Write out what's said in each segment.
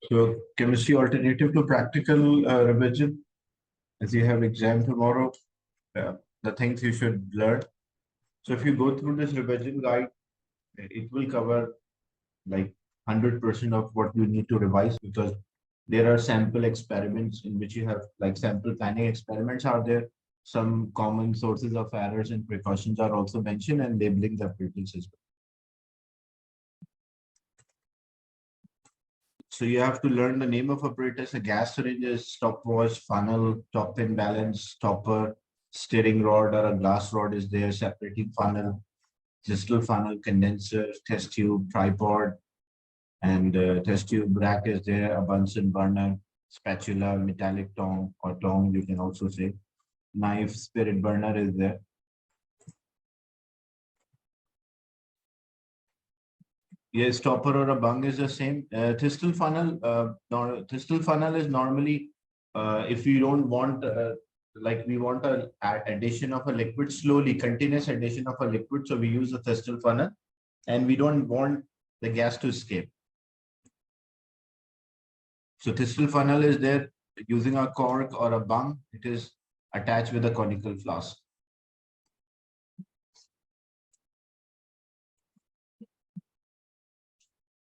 So chemistry alternative to practical revision, as you have exam tomorrow, the things you should learn. So if you go through this revision guide, it will cover like 100% of what you need to revise, because there are sample experiments in which you have like sample planning experiments are there. Some common sources of errors and precautions are also mentioned, and labeling the apparatus as well. So you have to learn the name of apparatus: a gas syringe, stopwatch, funnel, top pin balance, stopper, steering rod or a glass rod is there, separating funnel, distal funnel, condenser, test tube, tripod, and test tube rack is there, a Bunsen burner, spatula, metallic tong or tong, you can also say, knife, spirit burner is there. Yes, stopper or a bung is the same. Thistle funnel, thistle funnel is normally, if you don't want, like we want a addition of a liquid slowly, continuous addition of a liquid, so we use a thistle funnel, and we don't want the gas to escape. So thistle funnel is there using a cork or a bung. It is attached with a conical flask.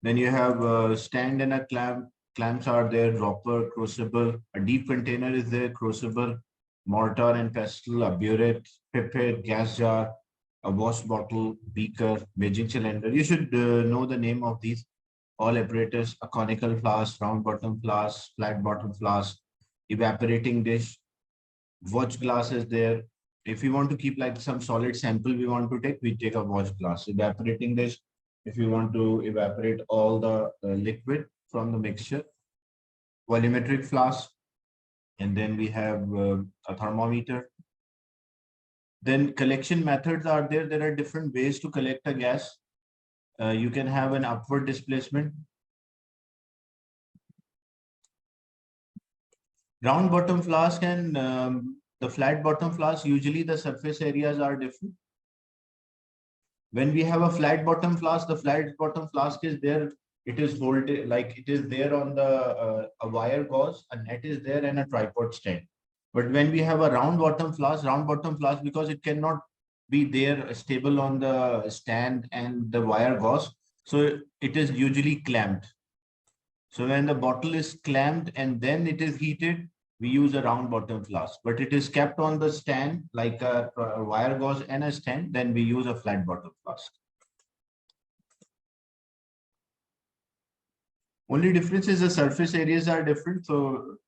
Then you have a stand and a clamp. Clamps are there, dropper, crucible. A deep container is there, crucible, mortar and pestle, a burette, pipette, gas jar, a wash bottle, beaker, maging cylinder. You should know the name of these all apparatus: a conical flask, round bottom flask, flat bottom flask, evaporating dish, watch glass is there. If you want to keep like some solid sample we want to take, we take a watch glass. Evaporating dish, if you want to evaporate all the liquid from the mixture. Volumetric flask, and then we have a thermometer. Then collection methods are there. There are different ways to collect a gas. You can have an upward displacement. Round bottom flask and the flat bottom flask, usually the surface areas are different. When we have a flat bottom flask, the flat bottom flask is there. It is holding, like it is there on the a wire gauze, a net is there, and a tripod stand. But when we have a round bottom flask, because it cannot be there stable on the stand and the wire gauze, so it is usually clamped. So when the bottle is clamped and then it is heated, we use a round bottom flask. But it is kept on the stand like a wire gauze and a stand, then we use a flat bottom flask. Only difference is the surface areas are different. So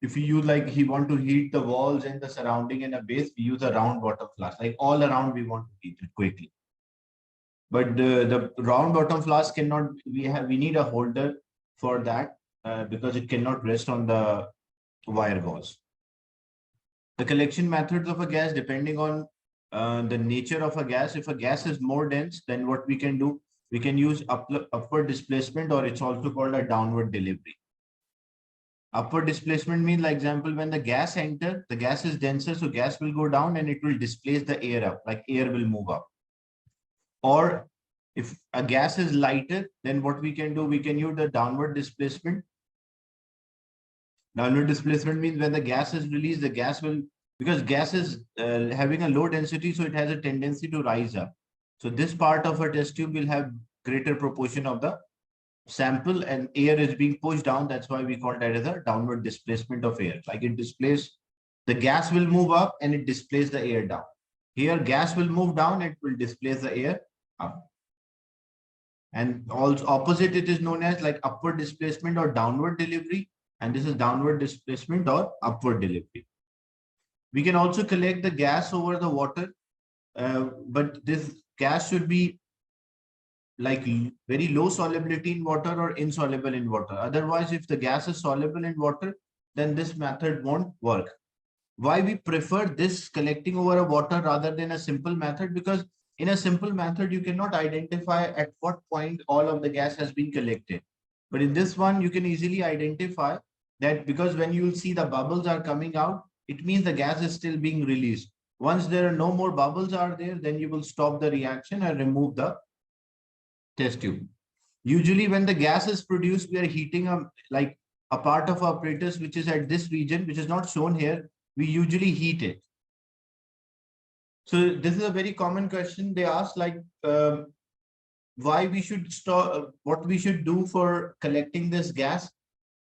if you use like he want to heat the walls and the surrounding and a base, we use a round bottom flask. Like all around we want to heat it quickly. But the round bottom flask cannot, we need a holder for that because it cannot rest on the wire gauze. The collection methods of a gas, depending on the nature of a gas. If a gas is more dense, then what we can do, we can use upward displacement, or it's also called a downward delivery. Upward displacement means, like example, when the gas enter, the gas is denser, so gas will go down and it will displace the air up, like air will move up. Or if a gas is lighter, then what we can do, we can use the downward displacement. Downward displacement means when the gas is released, the gas will, because gas is having a low density, so it has a tendency to rise up. So this part of a test tube will have greater proportion of the sample and air is being pushed down. That's why we call that as a downward displacement of air. Like it displaces, the gas will move up and it displaces the air down. Here gas will move down, it will displace the air up. And also opposite, it is known as like upward displacement or downward delivery. And this is downward displacement or upward delivery. We can also collect the gas over the water, but this gas should be like very low solubility in water or insoluble in water. Otherwise, if the gas is soluble in water, then this method won't work. Why we prefer this collecting over a water rather than a simple method? Because in a simple method, you cannot identify at what point all of the gas has been collected. But in this one, you can easily identify that, because when you will see the bubbles are coming out, it means the gas is still being released. Once there are no more bubbles are there, then you will stop the reaction and remove the test tube. Usually when the gas is produced, we are heating a part of our apparatus which is at this region, which is not shown here. We usually heat it. So this is a very common question they ask, like why we should store, what we should do for collecting this gas.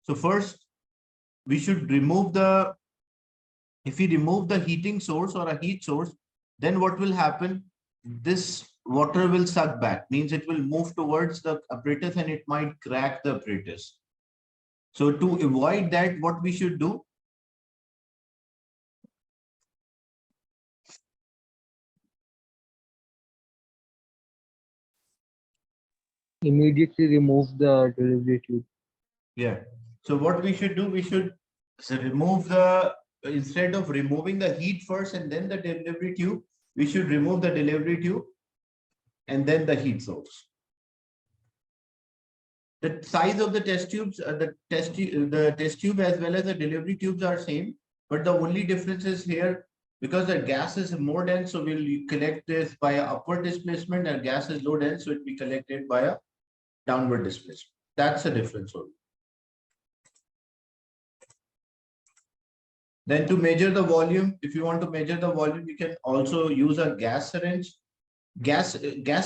So first, we should remove the, if we remove the heating source or a heat source, then what will happen? This water will suck back, means it will move towards the apparatus and it might crack the apparatus. So to avoid that, what we should do? Immediately remove the delivery tube. Yeah. So what we should do, we should remove the, instead of removing the heat first and then the delivery tube, we should remove the delivery tube and then the heat source. The size of the test tubes, the test tube as well as the delivery tubes are same, but the only difference is here, because the gas is more dense, so we'll collect this by a upward displacement, and gas is low dense, so it will be collected by a downward displacement. That's the difference only. Then to measure the volume, if you want to measure the volume, you can also use a gas syringe. Gas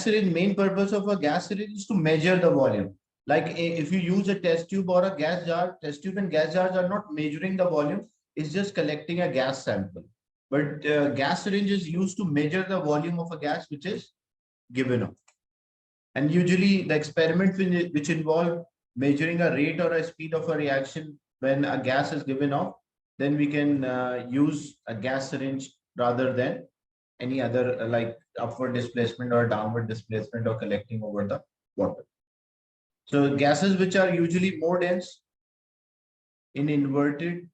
syringe, main purpose of a gas syringe is to measure the volume. Like if you use a test tube or a gas jar, test tube and gas jars are not measuring the volume, it's just collecting a gas sample. But gas syringe is used to measure the volume of a gas which is given off. And usually the experiments which involve measuring a rate or a speed of a reaction when a gas is given off, then we can use a gas syringe rather than any other like upward displacement or downward displacement or collecting over the water. So gases which are usually more dense in inverted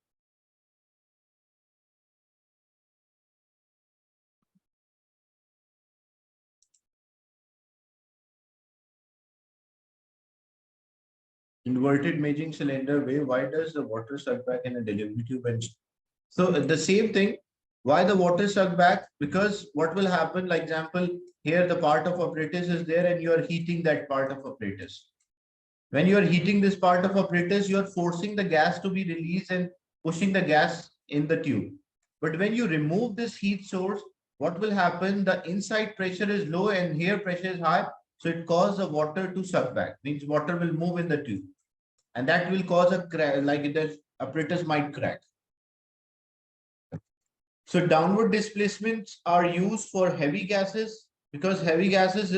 measuring cylinder way, why does the water suck back in a delivery tube? And so the same thing, why the water suck back? Because what will happen, like example, here the part of apparatus is there and you are heating that part of apparatus. When you are heating this part of apparatus, you are forcing the gas to be released and pushing the gas in the tube. But when you remove this heat source, what will happen? The inside pressure is low and here pressure is high. So it causes the water to suck back, means water will move in the tube. And that will cause a crack, like the apparatus might crack. So downward displacements are used for heavy gases, because heavy gases,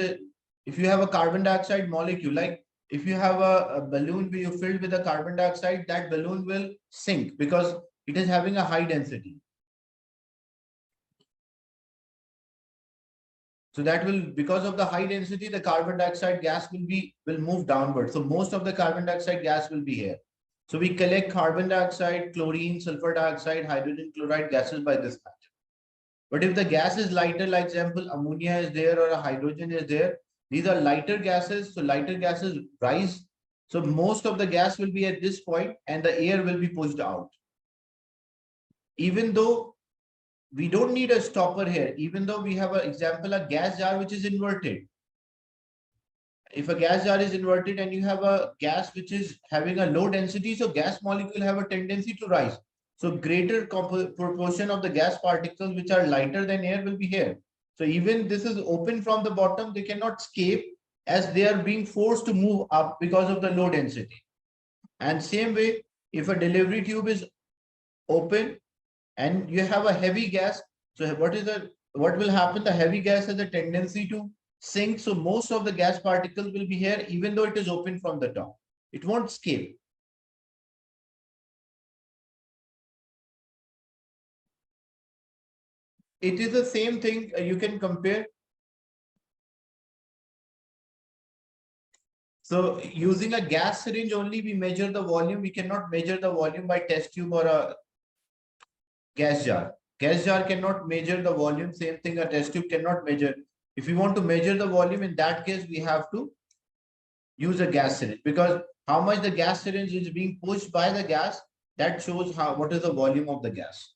if you have a carbon dioxide molecule, like if you have a balloon where you filled with a carbon dioxide, that balloon will sink because it is having a high density. So that will, because of the high density, the carbon dioxide gas will move downward. So most of the carbon dioxide gas will be here. So we collect carbon dioxide, chlorine, sulfur dioxide, hydrogen chloride gases by this method. But if the gas is lighter, like example, ammonia is there or a hydrogen is there, these are lighter gases. So lighter gases rise. So most of the gas will be at this point and the air will be pushed out. Even though we don't need a stopper here, even though we have an example, a gas jar which is inverted. If a gas jar is inverted and you have a gas which is having a low density, so gas molecule have a tendency to rise. So greater proportion of the gas particles which are lighter than air will be here. So even this is open from the bottom, they cannot escape as they are being forced to move up because of the low density. And same way, if a delivery tube is open and you have a heavy gas, so what will happen? The heavy gas has a tendency to sink. So most of the gas particles will be here, even though it is open from the top. It won't escape. It is the same thing you can compare. So using a gas syringe only, we measure the volume. We cannot measure the volume by test tube or a gas jar. Gas jar cannot measure the volume. Same thing, a test tube cannot measure. If you want to measure the volume, in that case, we have to use a gas syringe, because how much the gas syringe is being pushed by the gas, that shows what is the volume of the gas.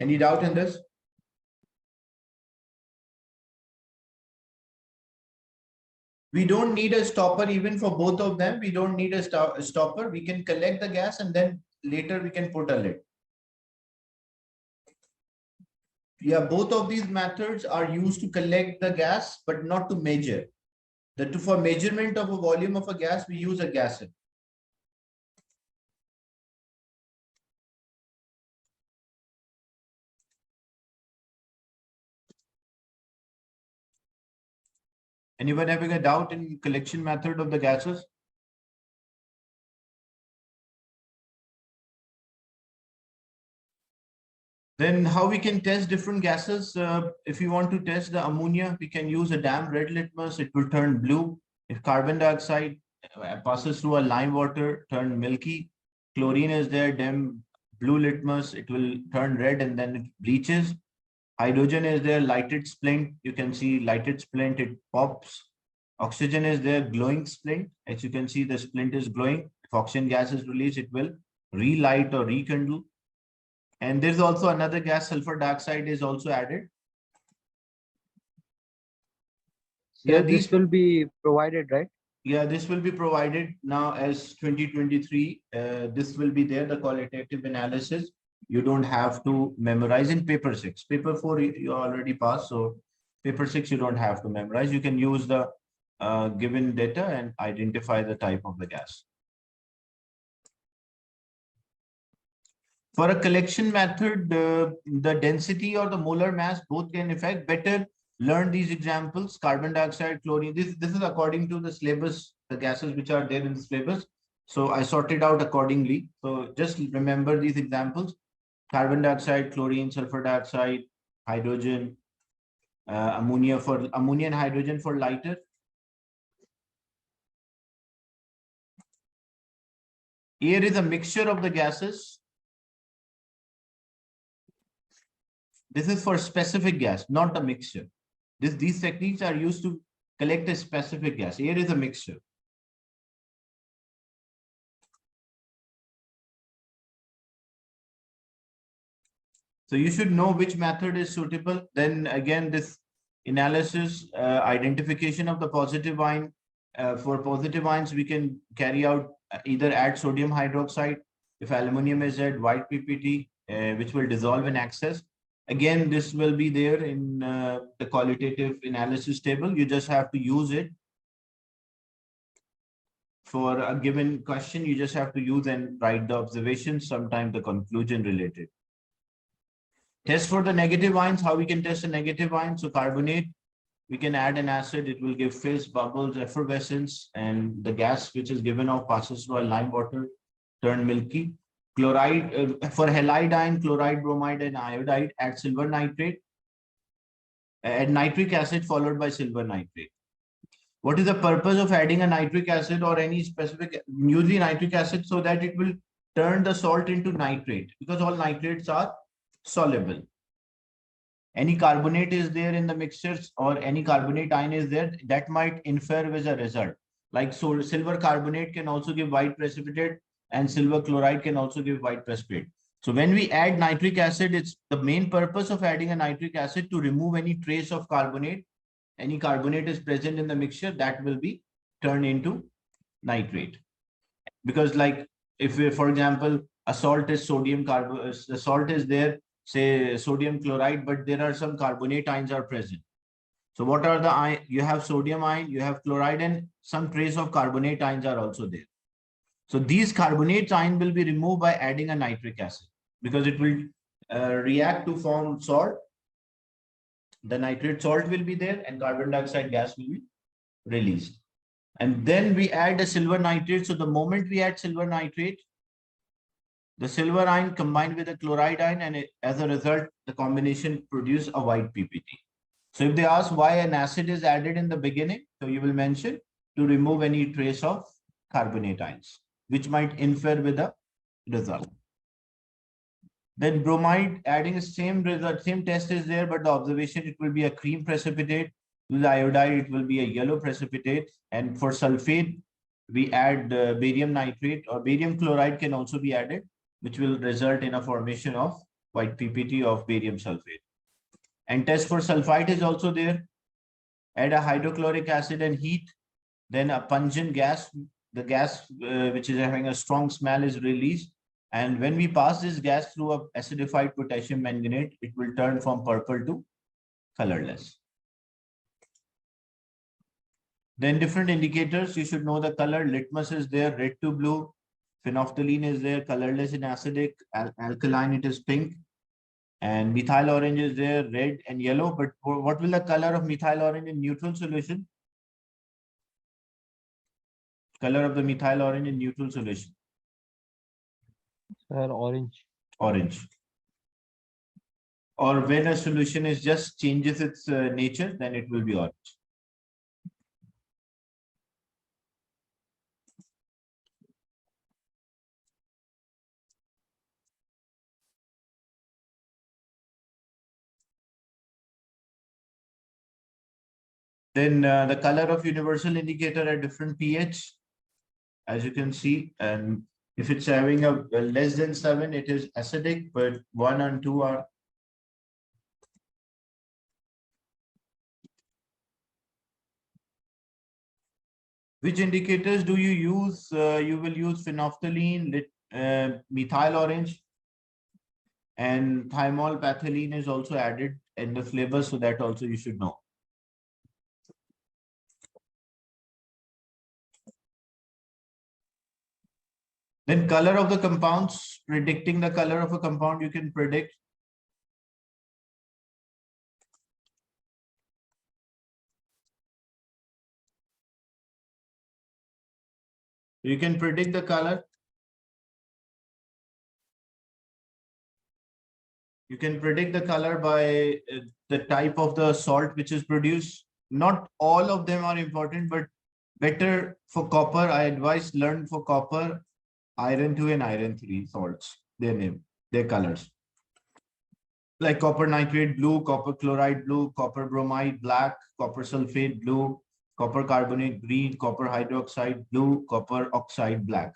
Any doubt in this? We don't need a stopper even for both of them. We don't need a stopper. We can collect the gas and then later we can put a lid. Yeah, both of these methods are used to collect the gas, but not to measure. For measurement of a volume of a gas, we use a gas. Anyone having a doubt in collection method of the gases? Then how we can test different gases? If you want to test the ammonia, we can use a damp red litmus. It will turn blue. If carbon dioxide passes through a lime water, turn milky. Chlorine is there, dim blue litmus. It will turn red and then it bleaches. Hydrogen is there, lighted splint. You can see lighted splint, it pops. Oxygen is there, glowing splint. As you can see, the splint is glowing. If oxygen gas is released, it will relight or rekindle. And there's also another gas, sulfur dioxide is also added. So yeah, this will be provided, right? Yeah, this will be provided now as 2023. This will be there, the qualitative analysis. You don't have to memorize in paper 6. Paper 4, you already passed. So paper 6, you don't have to memorize. You can use the given data and identify the type of the gas. For a collection method, the density or the molar mass both can affect. Better learn these examples: carbon dioxide, chlorine. This is according to the syllabus, the gases which are there in the syllabus. So I sorted out accordingly. So just remember these examples: carbon dioxide, chlorine, sulfur dioxide, hydrogen, ammonia and hydrogen for lighter. Air is a mixture of the gases. This is for specific gas, not a mixture. These techniques are used to collect a specific gas. Air is a mixture. So you should know which method is suitable. Then again, this analysis, identification of the positive ion. For positive ions, we can carry out either add sodium hydroxide. If aluminum is at white PPT, which will dissolve in excess. Again, this will be there in the qualitative analysis table. You just have to use it for a given question. You just have to use and write the observations, sometimes the conclusion related. Test for the negative ions, how we can test a negative ion. So carbonate, we can add an acid, it will give fizz, bubbles, effervescence, and the gas which is given off passes through a lime water, turn milky. Chloride, for halide ion, chloride, bromide, and iodide, add silver nitrate. Add nitric acid followed by silver nitrate. What is the purpose of adding a nitric acid or any specific, usually nitric acid, so that it will turn the salt into nitrate, because all nitrates are soluble. Any carbonate is there in the mixtures or any carbonate ion is there, that might infer with a result. Like so, silver carbonate can also give white precipitate and silver chloride can also give white precipitate. So when we add nitric acid, it's the main purpose of adding a nitric acid to remove any trace of carbonate. Any carbonate is present in the mixture, that will be turned into nitrate. Because like if we, for example, a salt is sodium carbon, the salt is there, say sodium chloride, but there are some carbonate ions are present. So what are the ion? You have sodium ion, you have chloride, and some trace of carbonate ions are also there. So these carbonate ion will be removed by adding a nitric acid, because it will react to form salt. The nitrate salt will be there and carbon dioxide gas will be released. And then we add a silver nitrate. So the moment we add silver nitrate, the silver ion combined with the chloride ion, and as a result, the combination produce a white PPT. So if they ask why an acid is added in the beginning, so you will mention to remove any trace of carbonate ions, which might infer with the result. Then bromide, adding the same result, same test is there, but the observation, it will be a cream precipitate. With iodide, it will be a yellow precipitate. And for sulfate, we add barium nitrate, or barium chloride can also be added, which will result in a formation of white PPT of barium sulfate. And test for sulfite is also there. Add a hydrochloric acid and heat. Then a pungent gas, the gas which is having a strong smell is released. And when we pass this gas through a acidified potassium manganate, it will turn from purple to colorless. Then different indicators, you should know the color. Litmus is there, red to blue. Phenolphthalein is there, colorless and acidic. Alkaline, it is pink. And methyl orange is there, red and yellow. But what will the color of methyl orange in neutral solution? Color of the methyl orange in neutral solution? Sir, orange. Orange. Or when a solution is just changes its nature, then it will be orange. Then the color of universal indicator at different pH, as you can see, and if it's having a less than 7, it is acidic, but 1 and 2 are which indicators do you use? You will use phenolphthalein, methyl orange, and thymol pathylene is also added in the flavor, so that also you should know. Then color of the compounds, predicting the color of a compound, you can predict. You can predict the color. You can predict the color by the type of the salt which is produced. Not all of them are important, but better for copper. I advise learn for copper, iron 2 and iron 3 salts, their name, their colors. Like copper nitrate blue, copper chloride blue, copper bromide black, copper sulfate blue, copper carbonate green, copper hydroxide blue, copper oxide black.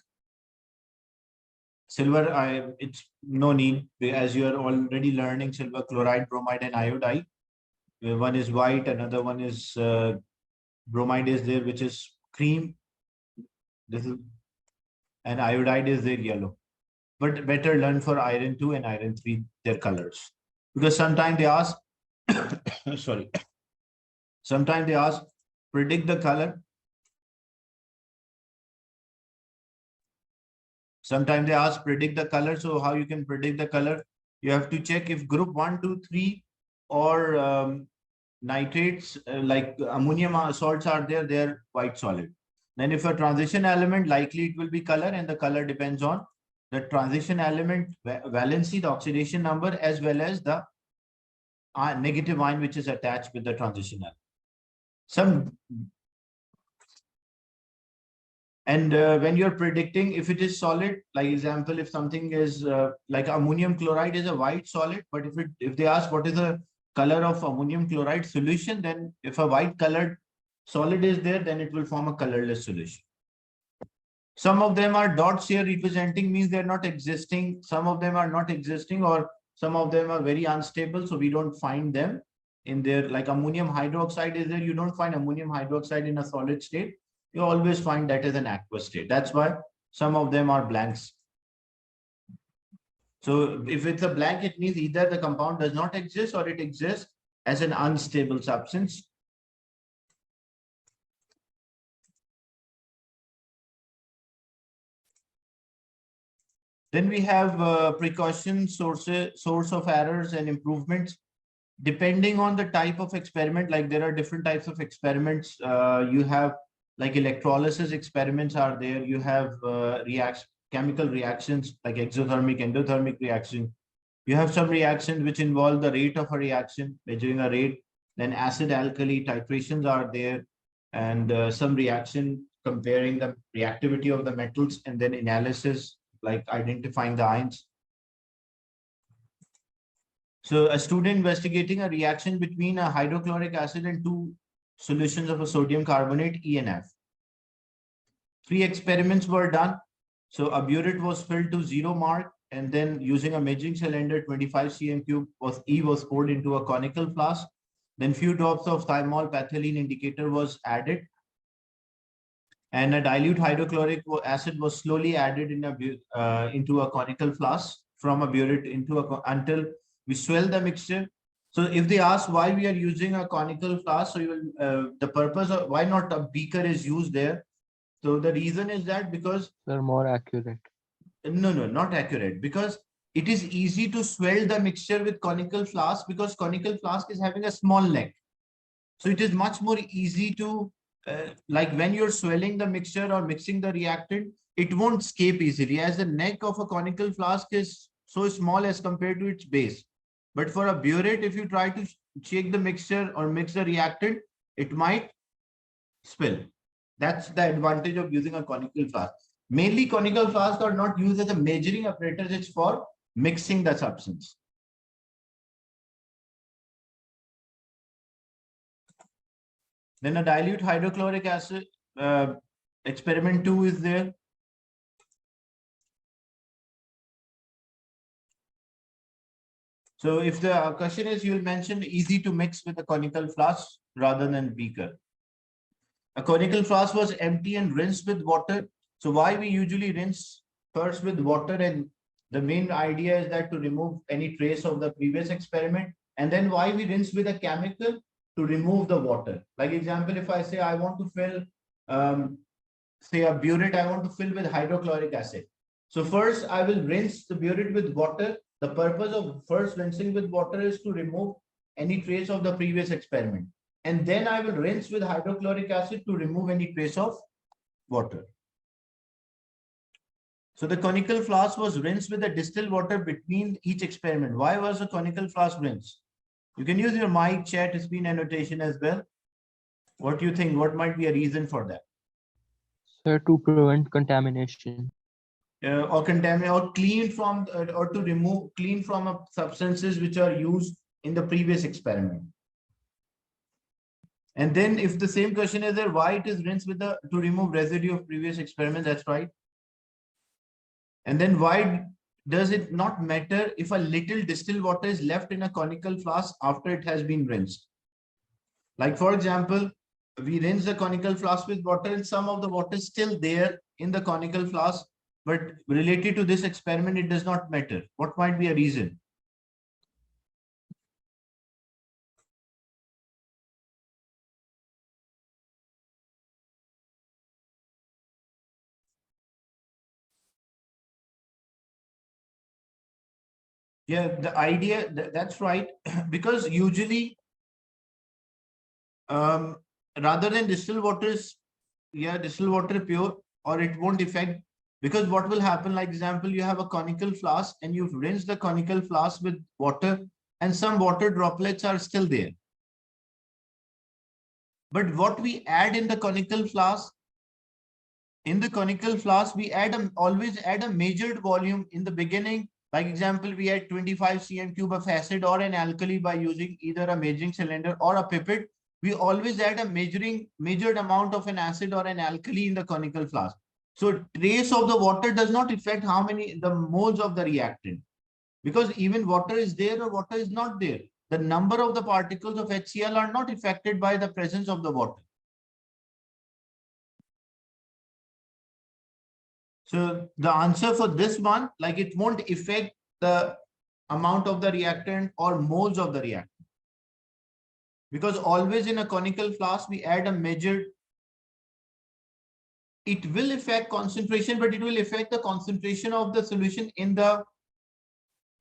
Silver, it's no need, as you are already learning silver chloride, bromide, and iodide. One is white, another one is bromide is there, which is cream. This is, and iodide is there, yellow. But better learn for iron 2 and iron 3, their colors. Because sometimes they ask, sorry, sometimes they ask, predict the color. Sometimes they ask, predict the color. So how you can predict the color? You have to check if group 1, 2, 3 or nitrates like ammonium salts are there, they're white solid. Then if a transition element, likely it will be color, and the color depends on the transition element valency, the oxidation number, as well as the negative ion which is attached with the transition element. When you're predicting, if it is solid, like example, if something is like ammonium chloride is a white solid, but if they ask what is the color of ammonium chloride solution, then if a white colored solid is there, then it will form a colorless solution. Some of them are dots here representing means they're not existing. Some of them are not existing, or some of them are very unstable, so we don't find them in there. Like ammonium hydroxide is there, you don't find ammonium hydroxide in a solid state. You always find that as an aqueous state. That's why some of them are blanks. So if it's a blank, it means either the compound does not exist or it exists as an unstable substance. Then we have precautions, source of errors and improvements. Depending on the type of experiment, like there are different types of experiments. You have like electrolysis experiments are there. You have chemical reactions like exothermic, endothermic reaction. You have some reactions which involve the rate of a reaction, measuring a rate. Then acid-alkali titrations are there, and some reaction comparing the reactivity of the metals, and then analysis like identifying the ions. So a student investigating a reaction between a hydrochloric acid and 2 solutions of a sodium carbonate, E and F. 3 experiments were done. So a burette was filled to 0 mark, and then using a measuring cylinder, 25 cm cube E was poured into a conical flask. Then few drops of thymol pathylene indicator was added. and a dilute hydrochloric acid was slowly added in into a conical flask from a burette into until we swell the mixture. So if they ask why we are using a conical flask, so you will, the purpose of why not a beaker is used there. So the reason is that because They're more accurate. no, not accurate, because it is easy to swell the mixture with conical flask because conical flask is having a small neck. So it is much more easy to, like when you're swelling the mixture or mixing the reactant, it won't escape easily as the neck of a conical flask is so small as compared to its base. But for a burette, if you try to shake the mixture or mix the reactant, it might spill. That's the advantage of using a conical flask. Mainly conical flasks are not used as a measuring apparatus, it's for mixing the substance. Then a dilute hydrochloric acid, experiment 2 is there. So if the question is, you'll mention easy to mix with a conical flask rather than beaker. A conical flask was empty and rinsed with water. So why we usually rinse first with water, and the main idea is that to remove any trace of the previous experiment. And then why we rinse with a chemical to remove the water. Like example, if I say I want to fill, say a burette, I want to fill with hydrochloric acid. So first I will rinse the burette with water. The purpose of first rinsing with water is to remove any trace of the previous experiment. And then I will rinse with hydrochloric acid to remove any trace of water. So the conical flask was rinsed with the distilled water between each experiment. Why was the conical flask rinsed? You can use your mic, chat, screen annotation as well. What do you think? What might be a reason for that? So to prevent contamination. Or contaminate or clean from or to remove clean from substances which are used in the previous experiment. And then if the same question is there, why it is rinsed with the to remove residue of previous experiment? That's right. And then why does it not matter if a little distilled water is left in a conical flask after it has been rinsed? Like for example, we rinse the conical flask with water and some of the water is still there in the conical flask, but related to this experiment, it does not matter. What might be a reason? Yeah, the idea that's right. Because usually rather than distilled water is, yeah, distilled water pure, or it won't affect, because what will happen, like example, you have a conical flask and you've rinsed the conical flask with water and some water droplets are still there. But what we add in the conical flask, we always add a measured volume in the beginning. Like example, we add 25 cm cube of acid or an alkali by using either a measuring cylinder or a pipette. We always add a measured amount of an acid or an alkali in the conical flask. So trace of the water does not affect how many the moles of the reactant, because even water is there or water is not there. The number of the particles of HCl are not affected by the presence of the water. So the answer for this one, like it won't affect the amount of the reactant or moles of the reactant. Because always in a conical flask, we add a measured, it will affect concentration, but it will affect the concentration of the solution in the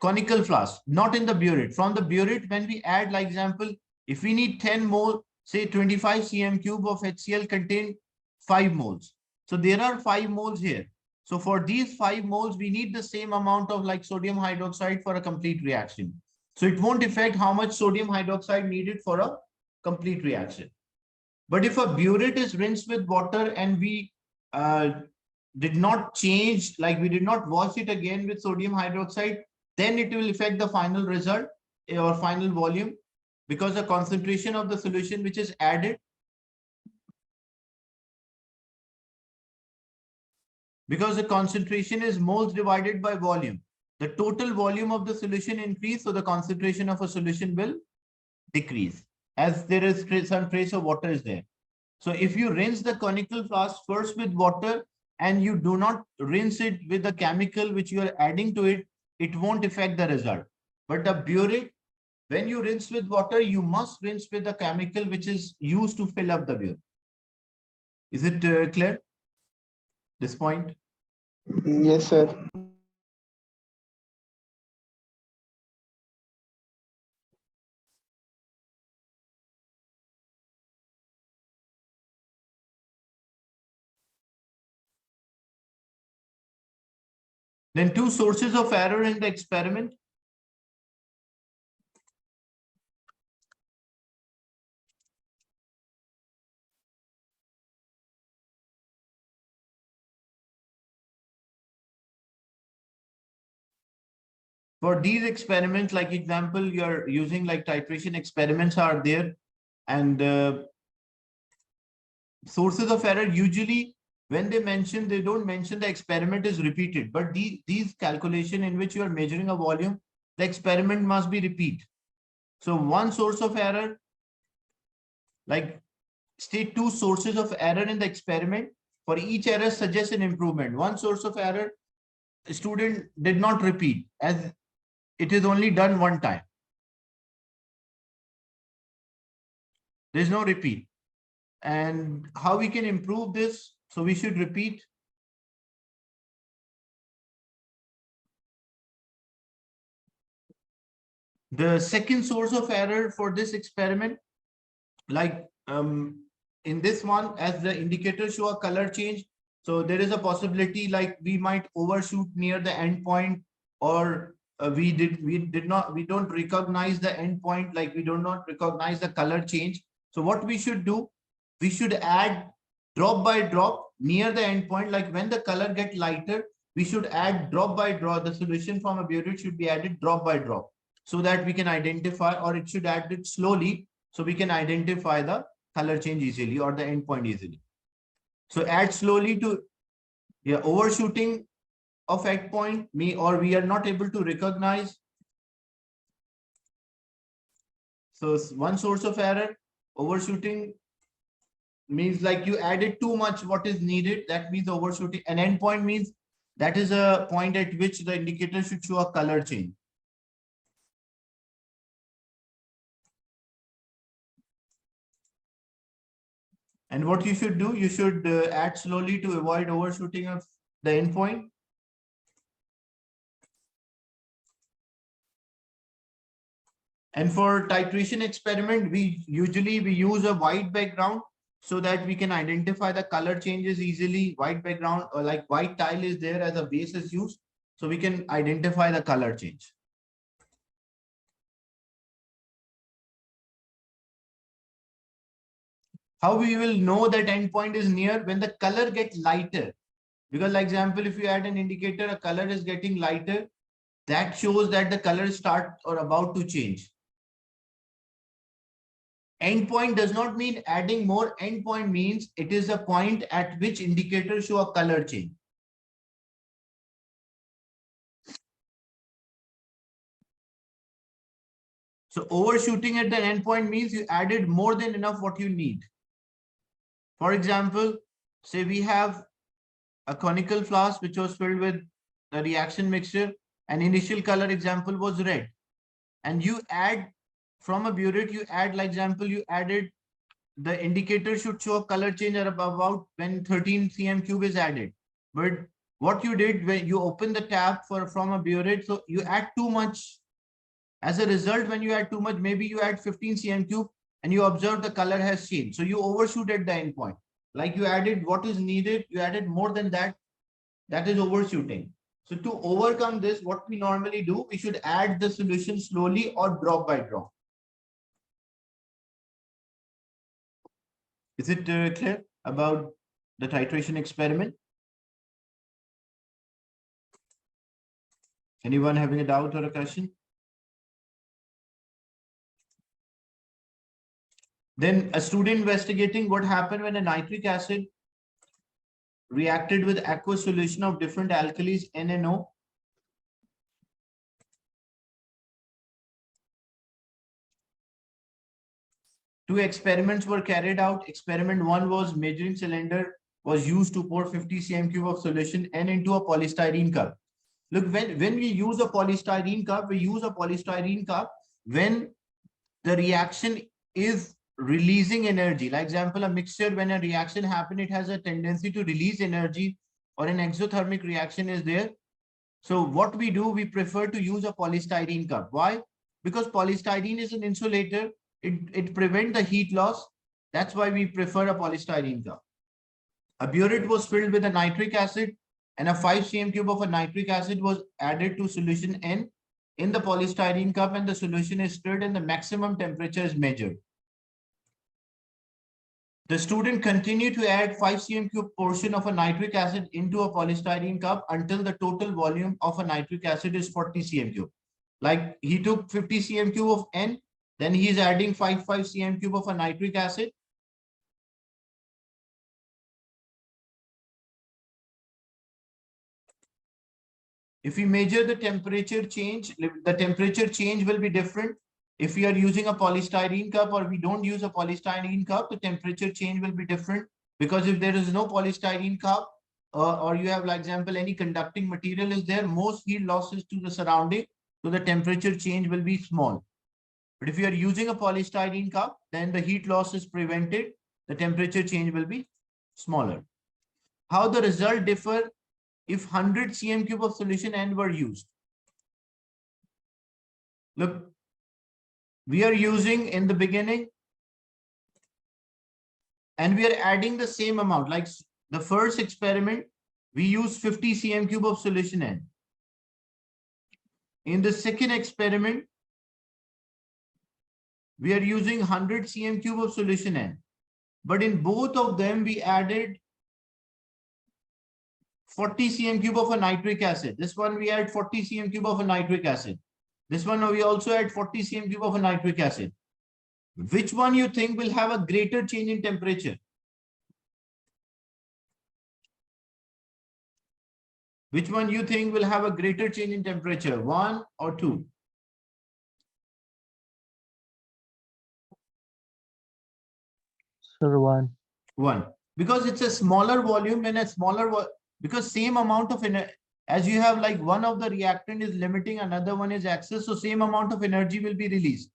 conical flask, not in the burette. From the burette, when we add, like example, if we need 10 mole, say 25 cm cube of HCl contain 5 moles. So there are 5 moles here. So for these 5 moles, we need the same amount of like sodium hydroxide for a complete reaction. So it won't affect how much sodium hydroxide needed for a complete reaction. But if a burette is rinsed with water and we did not change, like we did not wash it again with sodium hydroxide, then it will affect the final result or final volume, because the concentration of the solution which is added, because the concentration is moles divided by volume. The total volume of the solution increase, so the concentration of a solution will decrease as there is some trace of water is there. So if you rinse the conical flask first with water and you do not rinse it with the chemical which you are adding to it, it won't affect the result. But the burette, when you rinse with water, you must rinse with the chemical which is used to fill up the burette. Is it clear? This point? Yes, sir. Then two sources of error in the experiment. For these experiments, like example, you're using like titration experiments are there, and sources of error usually when they mention, they don't mention the experiment is repeated, but these calculation in which you are measuring a volume, the experiment must be repeat. So one source of error, like state two sources of error in the experiment. For each error suggest an improvement. One source of error, the student did not repeat as it is only done one time. There's no repeat. And how we can improve this? So we should repeat. The second source of error for this experiment, like in this one, as the indicators show a color change, so there is a possibility like we might overshoot near the endpoint, or we don't recognize the endpoint, like we do not recognize the color change. So what we should do, we should add drop by drop near the endpoint, like when the color get lighter, we should add drop by drop. The solution from a burette should be added drop by drop, so that we can identify, or it should add it slowly, so we can identify the color change easily or the endpoint easily. So add slowly to, yeah, overshooting of endpoint me, or we are not able to recognize. So one source of error, overshooting means like you added too much what is needed. That means overshooting. An endpoint means that is a point at which the indicator should show a color change. And what you should do, you should add slowly to avoid overshooting of the endpoint. And for titration experiment, we use a white background so that we can identify the color changes easily. White background, or like white tile is there as a base is used, so we can identify the color change. How we will know that endpoint is near? When the color gets lighter. Because like example, if you add an indicator, a color is getting lighter, that shows that the color start or about to change. Endpoint does not mean adding more. Endpoint means it is a point at which indicators show a color change. So overshooting at the endpoint means you added more than enough what you need. For example, say we have a conical flask which was filled with a reaction mixture, and initial color example was red. And you add from a burette, you add, like example, you added, the indicator should show a color change at about when 13 cm cube is added. But what you did when you open the tap from a burette, so you add too much. As a result, when you add too much, maybe you add 15 cm cube and you observe the color has changed. So you overshoot at the endpoint. Like you added what is needed, you added more than that. That is overshooting. So to overcome this, what we normally do, we should add the solution slowly or drop by drop. Is it clear about the titration experiment? Anyone having a doubt or a question? Then a student investigating what happened when a nitric acid reacted with aqueous solution of different alkalis NNO Two experiments were carried out. Experiment 1 was measuring cylinder was used to pour 50 cm cube of solution N into a polystyrene cup. Look, when we use a polystyrene cup, we use a polystyrene cup when the reaction is releasing energy. Like example, a mixture, when a reaction happens, it has a tendency to release energy, or an exothermic reaction is there. So what we do, we prefer to use a polystyrene cup. Why? Because polystyrene is an insulator. It prevents the heat loss. That's why we prefer a polystyrene cup. A burette was filled with a nitric acid, and a 5 cm cube of a nitric acid was added to solution N in the polystyrene cup, and the solution is stirred and the maximum temperature is measured. The student continued to add 5 cm cube portion of a nitric acid into a polystyrene cup until the total volume of a nitric acid is 40 cm cube. Like he took 50 cm cube of N, then he is adding 5 cm cube of a nitric acid. If we measure the temperature change will be different. If we are using a polystyrene cup or we don't use a polystyrene cup, the temperature change will be different, because if there is no polystyrene cup, or you have, like example, any conducting material is there, most heat losses to the surrounding, so the temperature change will be small. But if you are using a polystyrene cup, then the heat loss is prevented, the temperature change will be smaller. How the result differ if 100 cm cube of solution N were used? Look, we are using in the beginning, and we are adding the same amount. Like the first experiment, we use 50 cm cube of solution N. In the second experiment, we are using 100 cm cube of solution N. But in both of them, we added 40 cm cube of a nitric acid. This one we add 40 cm cube of a nitric acid. This one we also add 40 cm cube of a nitric acid. Which one you think will have a greater change in temperature? Which one you think will have a greater change in temperature, 1 or 2? Sir, 1. 1. Because it's a smaller volume and a smaller, because same amount of energy, as you have like one of the reactant is limiting, another one is excess, so same amount of energy will be released.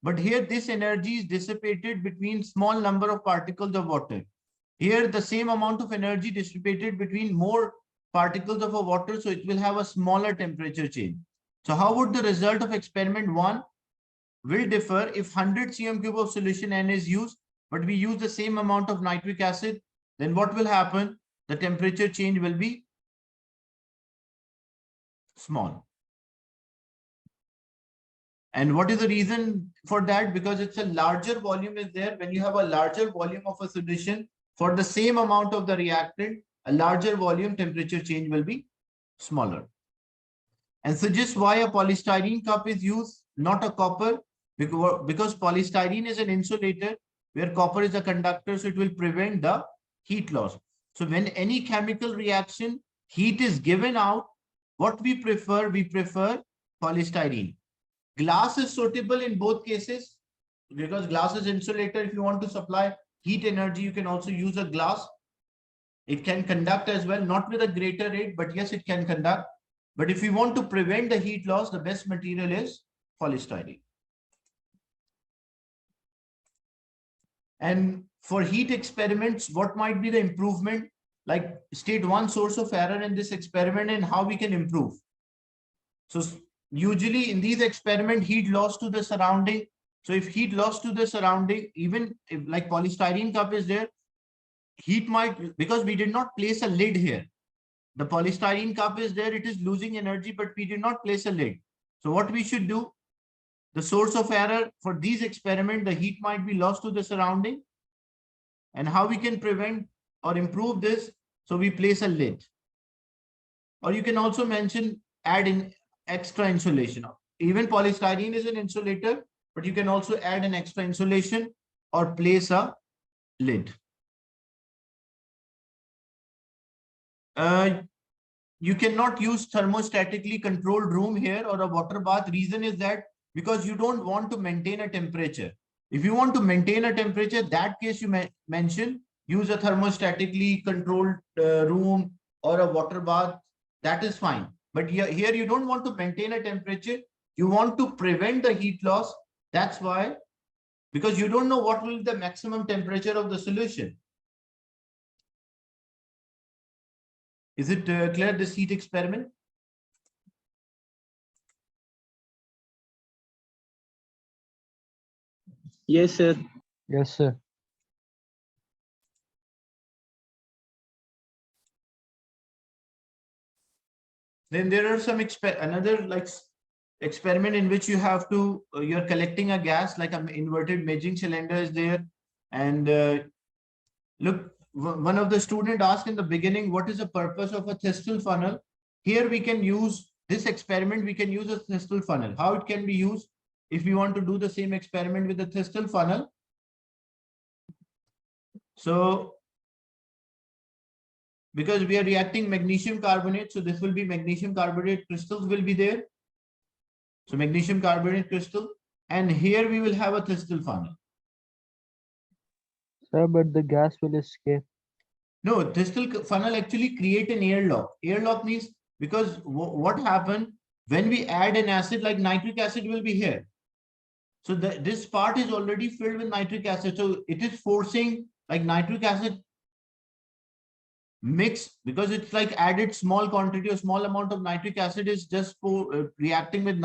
But here this energy is dissipated between small number of particles of water. Here the same amount of energy dissipated between more particles of a water, so it will have a smaller temperature change. So how would the result of experiment 1 will differ if 100 cm cube of solution N is used, but we use the same amount of nitric acid? Then what will happen? The temperature change will be small. And what is the reason for that? Because it's a larger volume is there. When you have a larger volume of a solution for the same amount of the reactant, a larger volume, temperature change will be smaller. And so just why a polystyrene cup is used, not a copper, because polystyrene is an insulator where copper is a conductor, so it will prevent the heat loss. So when any chemical reaction, heat is given out, what we prefer polystyrene. Glass is suitable in both cases because glass is insulator. If you want to supply heat energy, you can also use a glass. It can conduct as well, not with a greater rate, but yes, it can conduct. But if you want to prevent the heat loss, the best material is polystyrene. And for heat experiments, what might be the improvement? Like state one source of error in this experiment and how we can improve. So usually in these experiments, heat loss to the surrounding. So if heat loss to the surrounding, even if like polystyrene cup is there, heat might, because we did not place a lid here. The polystyrene cup is there, it is losing energy, but we did not place a lid. So what we should do, the source of error for these experiments, the heat might be lost to the surrounding. And how we can prevent or improve this? So we place a lid. Or you can also mention, add in extra insulation. Even polystyrene is an insulator, but you can also add an extra insulation or place a lid. You cannot use thermostatically controlled room here or a water bath. Reason is that because you don't want to maintain a temperature. If you want to maintain a temperature, that case you mentioned, use a thermostatically controlled room or a water bath, that is fine. But here you don't want to maintain a temperature, you want to prevent the heat loss. That's why, because you don't know what will be the maximum temperature of the solution. Is it clear, this heat experiment? Yes, sir. Yes, sir. Then there are some another like experiment in which you have to you're collecting a gas, like an inverted measuring cylinder is there, and look, one of the student asked in the beginning, what is the purpose of a thistle funnel? Here we can use this experiment, we can use a thistle funnel. How it can be used? If we want to do the same experiment with the thistle funnel, so because we are reacting magnesium carbonate, so this will be magnesium carbonate crystals will be there. So magnesium carbonate crystal, and here we will have a thistle funnel. Sir, but the gas will escape. No, thistle funnel actually create an airlock. Airlock means, because what happened when we add an acid like nitric acid will be here. So this part is already filled with nitric acid. So it is forcing like nitric acid mix, because it's like added small quantity or small amount of nitric acid is just for reacting with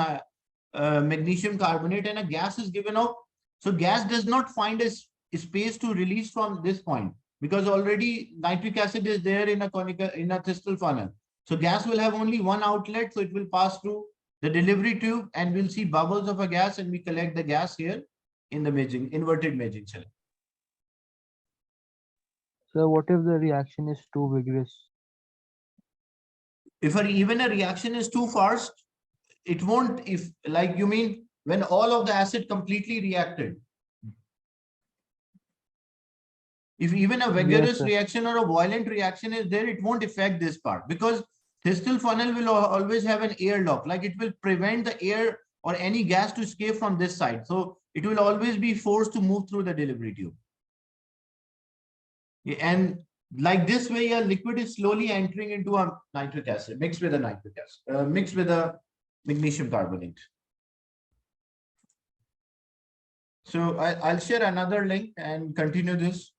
magnesium carbonate, and a gas is given out. So gas does not find a space to release from this point, because already nitric acid is there in a thistle funnel. So gas will have only one outlet, so it will pass through the delivery tube, and we'll see bubbles of a gas, and we collect the gas here in the inverted measuring cylinder. So what if the reaction is too vigorous? If even a reaction is too fast, it won't, if like you mean when all of the acid completely reacted. If even a vigorous reaction or a violent reaction is there, it won't affect this part, because thistle funnel will always have an airlock, like it will prevent the air or any gas to escape from this side. So it will always be forced to move through the delivery tube. And like this way, a liquid is slowly entering into a nitric acid, mixed with a nitric acid, mixed with a magnesium carbonate. So I'll share another link and continue this.